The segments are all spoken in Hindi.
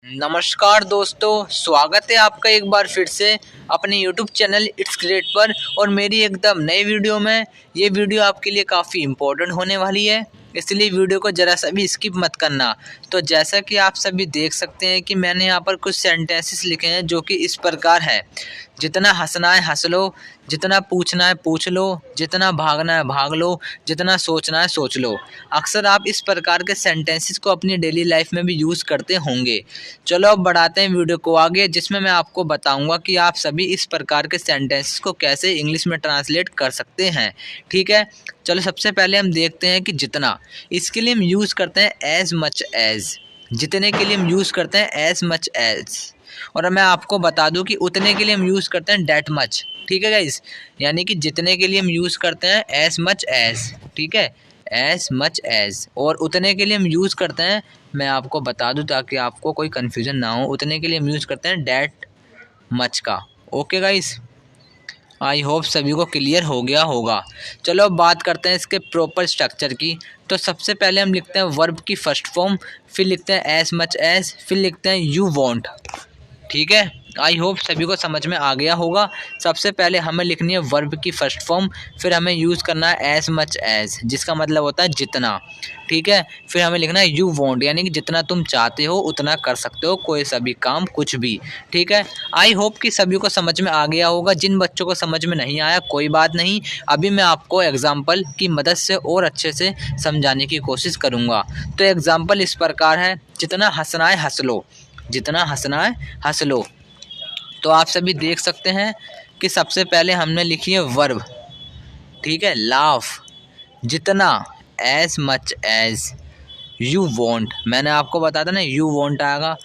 नमस्कार दोस्तों, स्वागत है आपका एक बार फिर से अपने YouTube चैनल इट्स ग्रेट पर। और मेरी एकदम नई वीडियो में ये वीडियो आपके लिए काफ़ी इम्पोर्टेंट होने वाली है, इसलिए वीडियो को ज़रा सा भी स्किप मत करना। तो जैसा कि आप सभी देख सकते हैं कि मैंने यहाँ पर कुछ सेंटेंसेस लिखे हैं जो कि इस प्रकार है। जितना हंसना है हंस लो, जितना पूछना है पूछ लो, जितना भागना है भाग लो, जितना सोचना है सोच लो। अक्सर आप इस प्रकार के सेंटेंसेस को अपनी डेली लाइफ में भी यूज़ करते होंगे। चलो अब बढ़ाते हैं वीडियो को आगे, जिसमें मैं आपको बताऊंगा कि आप सभी इस प्रकार के सेंटेंसेस को कैसे इंग्लिश में ट्रांसलेट कर सकते हैं। ठीक है, चलो सबसे पहले हम देखते हैं कि जितना, इसके लिए हम यूज़ करते हैं एज मच एज। जितने के लिए हम यूज़ करते हैं एज मच एज। और मैं आपको बता दूं कि उतने के लिए हम यूज़ करते हैं डेट मच। ठीक है गाइस, यानी कि जितने के लिए हम यूज़ करते हैं एज मच एज। ठीक है, एज मच एज। और उतने के लिए हम यूज़ करते हैं, मैं आपको बता दूं ताकि आपको कोई कन्फ्यूज़न ना हो, उतने के लिए हम यूज़ करते हैं डेट मच का। ओके गाइस, आई होप सभी को क्लियर हो गया होगा। चलो अब बात करते हैं इसके प्रॉपर स्ट्रक्चर की। तो सबसे पहले हम लिखते हैं वर्ब की फर्स्ट फॉर्म, फिर लिखते हैं एज मच एज, फिर लिखते हैं यू वॉन्ट। ठीक है, आई होप सभी को समझ में आ गया होगा। सबसे पहले हमें लिखनी है वर्ब की फर्स्ट फॉर्म, फिर हमें यूज़ करना है एज मच एज, जिसका मतलब होता है जितना। ठीक है, फिर हमें लिखना है यू वांट, यानी कि जितना तुम चाहते हो उतना कर सकते हो, कोई सा भी काम, कुछ भी। ठीक है, आई होप कि सभी को समझ में आ गया होगा। जिन बच्चों को समझ में नहीं आया कोई बात नहीं, अभी मैं आपको एग्जाम्पल की मदद से और अच्छे से समझाने की कोशिश करूँगा। तो एग्जाम्पल इस प्रकार है, जितना हंसना है हंस लो, जितना हंसना है हंस लो। तो आप सभी देख सकते हैं कि सबसे पहले हमने लिखी है वर्ब। ठीक है, लाफ, जितना, as much as, you want. मैंने आपको बताया था ना यू वॉन्ट आएगा,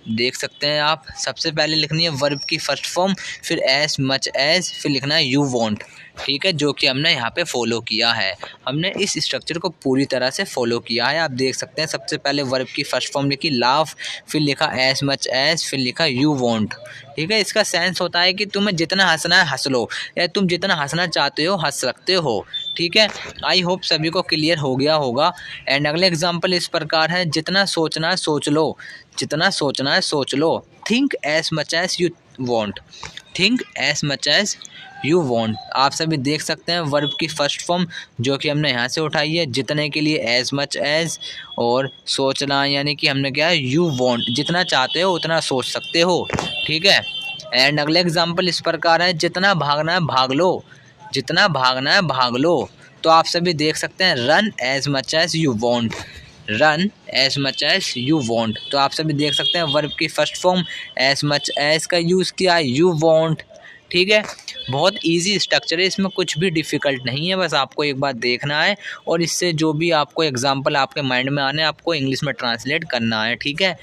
देख सकते हैं आप। सबसे पहले लिखनी है वर्ब की फर्स्ट फॉर्म, फिर एज मच एज, फिर लिखना है यू वॉन्ट। ठीक है, जो कि हमने यहाँ पे फॉलो किया है। हमने इस स्ट्रक्चर को पूरी तरह से फॉलो किया है। आप देख सकते हैं सबसे पहले वर्ब की फर्स्ट फॉर्म लिखी लाफ, फिर लिखा एज मच एज, फिर लिखा यू वॉन्ट। ठीक है, इसका सेंस होता है कि तुम्हें जितना हंसना है हंस लो, या तुम जितना हंसना चाहते हो हंस सकते हो। ठीक है, आई होप सभी को क्लियर हो गया होगा। एंड अगले एग्जाम्पल इस प्रकार है, जितना सोचना है सोच लो, जितना सोचना है सोच लो। Think as much as you want, think as much as you want. आप सभी देख सकते हैं वर्ब की फर्स्ट फॉर्म जो कि हमने यहाँ से उठाई है, जितने के लिए एज मच एज, और सोचना यानी कि हमने क्या है यू वॉन्ट, जितना चाहते हो उतना सोच सकते हो। ठीक है, एंड अगले एग्जाम्पल इस प्रकार है, जितना भागना है भाग लो, जितना भागना है भाग लो। तो आप सभी देख सकते हैं run as much as you want, run as much as you want. तो आप सभी देख सकते हैं वर्ब की first form as much as का यूज़ किया है, यू वॉन्ट। ठीक है, बहुत इजी स्ट्रक्चर है, इसमें कुछ भी डिफ़िकल्ट नहीं है, बस आपको एक बार देखना है और इससे जो भी आपको एग्जांपल आपके माइंड में आने आपको इंग्लिश में ट्रांसलेट करना है। ठीक है,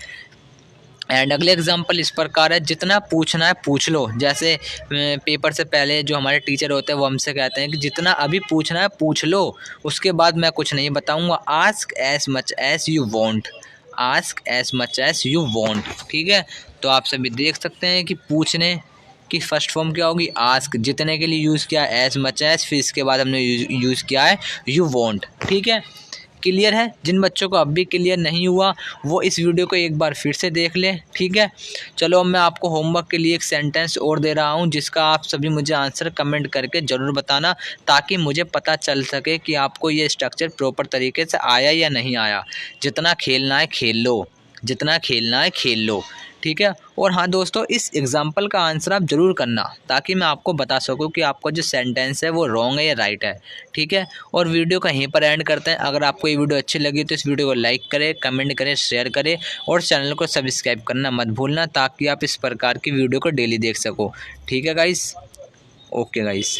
एंड अगले एग्जांपल इस प्रकार है, जितना पूछना है पूछ लो। जैसे पेपर से पहले जो हमारे टीचर होते हैं वो हमसे कहते हैं कि जितना अभी पूछना है पूछ लो, उसके बाद मैं कुछ नहीं बताऊंगा। Ask as much as you want, ask as much as you want. ठीक है, तो आप सभी देख सकते हैं कि पूछने की फर्स्ट फॉर्म क्या होगी आस्क, जितने के लिए यूज़ किया एज मच एज, फिर इसके बाद हमने यूज़ किया है यू वॉन्ट। ठीक है, क्लियर है। जिन बच्चों को अब भी क्लियर नहीं हुआ वो इस वीडियो को एक बार फिर से देख लें। ठीक है, चलो अब मैं आपको होमवर्क के लिए एक सेंटेंस और दे रहा हूं, जिसका आप सभी मुझे आंसर कमेंट करके ज़रूर बताना, ताकि मुझे पता चल सके कि आपको ये स्ट्रक्चर प्रॉपर तरीके से आया या नहीं आया। जितना खेलना है खेल लो, जितना खेलना है खेल लो। ठीक है, और हाँ दोस्तों, इस एग्जाम्पल का आंसर आप ज़रूर करना, ताकि मैं आपको बता सकूं कि आपका जो सेंटेंस है वो रॉन्ग है या राइट है। ठीक है, और वीडियो का यहीं पर एंड करते हैं। अगर आपको ये वीडियो अच्छी लगी तो इस वीडियो को लाइक करें, कमेंट करें, शेयर करें और चैनल को सब्सक्राइब करना मत भूलना, ताकि आप इस प्रकार की वीडियो को डेली देख सको। ठीक है गाइस, ओके गाइस।